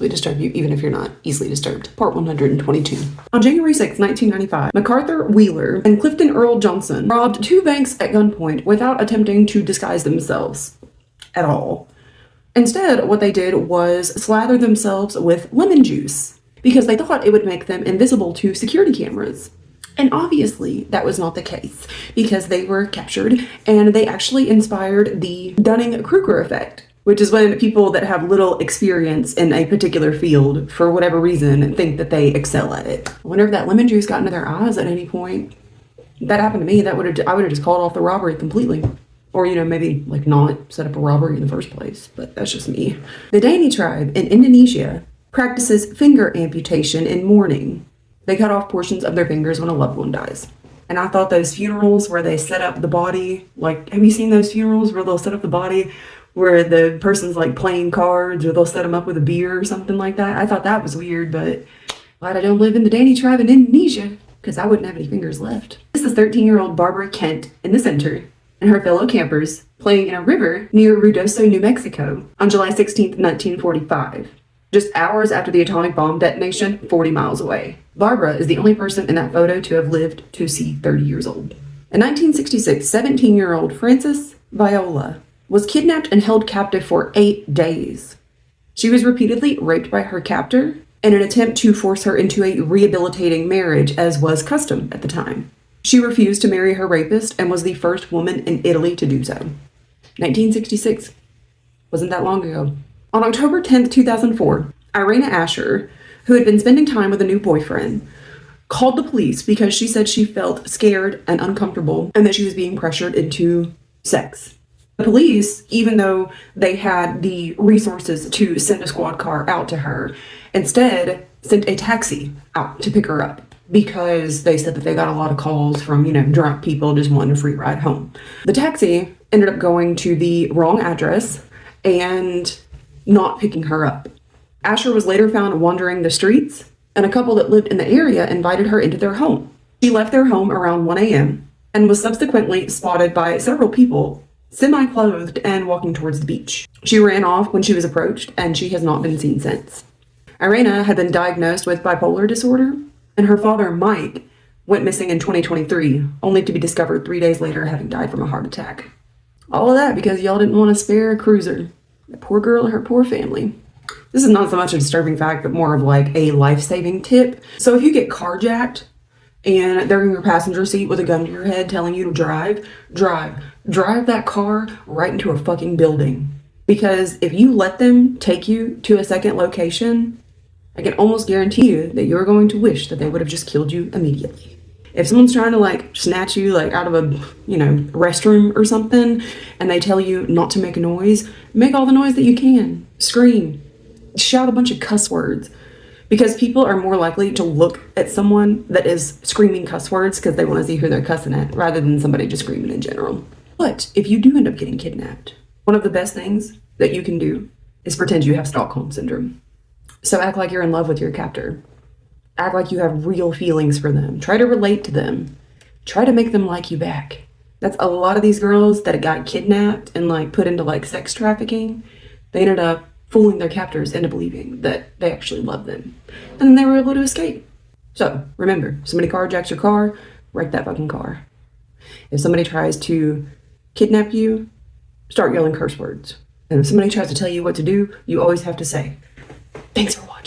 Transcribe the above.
possibly disturb you, even if you're not easily disturbed. Part 122. On January 6, 1995, MacArthur Wheeler and Clifton Earl Johnson robbed 2 banks at gunpoint without attempting to disguise themselves at all. Instead, what they did was slather themselves with lemon juice because they thought it would make them invisible to security cameras. And obviously, that was not the case because they were captured and they actually inspired the Dunning-Kruger effect, which is when people that have little experience in a particular field, for whatever reason, think that they excel at it. I wonder if that lemon juice got into their eyes at any point. If that happened to me, I would have just called off the robbery completely. Or, maybe like not set up a robbery in the first place, but that's just me. The Dani tribe in Indonesia practices finger amputation in mourning. They cut off portions of their fingers when a loved one dies. And I thought those funerals where they set up the body, like, have you seen those funerals where they'll set up the body where the person's like playing cards or they'll set them up with a beer or something like that? I thought that was weird, but glad I don't live in the Dani tribe in Indonesia because I wouldn't have any fingers left. This is 13-year-old Barbara Kent in the center and her fellow campers playing in a river near Ruidoso, New Mexico on July 16th, 1945. Just hours after the atomic bomb detonation 40 miles away. Barbara is the only person in that photo to have lived to see 30 years old. In 1966, 17-year-old Frances Viola was kidnapped and held captive for 8 days. She was repeatedly raped by her captor in an attempt to force her into a rehabilitating marriage, as was custom at the time. She refused to marry her rapist and was the first woman in Italy to do so. 1966. Wasn't that long ago. On October 10th, 2004, Irina Asher, who had been spending time with a new boyfriend, called the police because she said she felt scared and uncomfortable and that she was being pressured into sex. The police, even though they had the resources to send a squad car out to her, instead sent a taxi out to pick her up because they said that they got a lot of calls from, drunk people just wanting a free ride home. The taxi ended up going to the wrong address and not picking her up. Asher was later found wandering the streets, and a couple that lived in the area invited her into their home. She left their home around 1 a.m. and was subsequently spotted by several people, semi-clothed and walking towards the beach. She ran off when she was approached, and she has not been seen since. Irina had been diagnosed with bipolar disorder, and her father, Mike, went missing in 2023, only to be discovered 3 days later having died from a heart attack. All of that because y'all didn't want to spare a cruiser. The poor girl and her poor family. This is not so much a disturbing fact, but more of like a life-saving tip. So if you get carjacked and they're in your passenger seat with a gun to your head telling you to drive that car right into a fucking building. Because if you let them take you to a second location, I can almost guarantee you that you're going to wish that they would have just killed you immediately. If someone's trying to snatch you out of a, restroom or something, and they tell you not to make a noise, make all the noise that you can. Scream. Shout a bunch of cuss words. Because people are more likely to look at someone that is screaming cuss words because they want to see who they're cussing at, rather than somebody just screaming in general. But if you do end up getting kidnapped, one of the best things that you can do is pretend you have Stockholm Syndrome. So act like you're in love with your captor. Act like you have real feelings for them. Try to relate to them. Try to make them like you back. That's a lot of these girls that got kidnapped and put into sex trafficking. They ended up fooling their captors into believing that they actually loved them. And then they were able to escape. So remember, if somebody carjacks your car, wreck that fucking car. If somebody tries to kidnap you, start yelling curse words. And if somebody tries to tell you what to do, you always have to say, "Thanks for watching."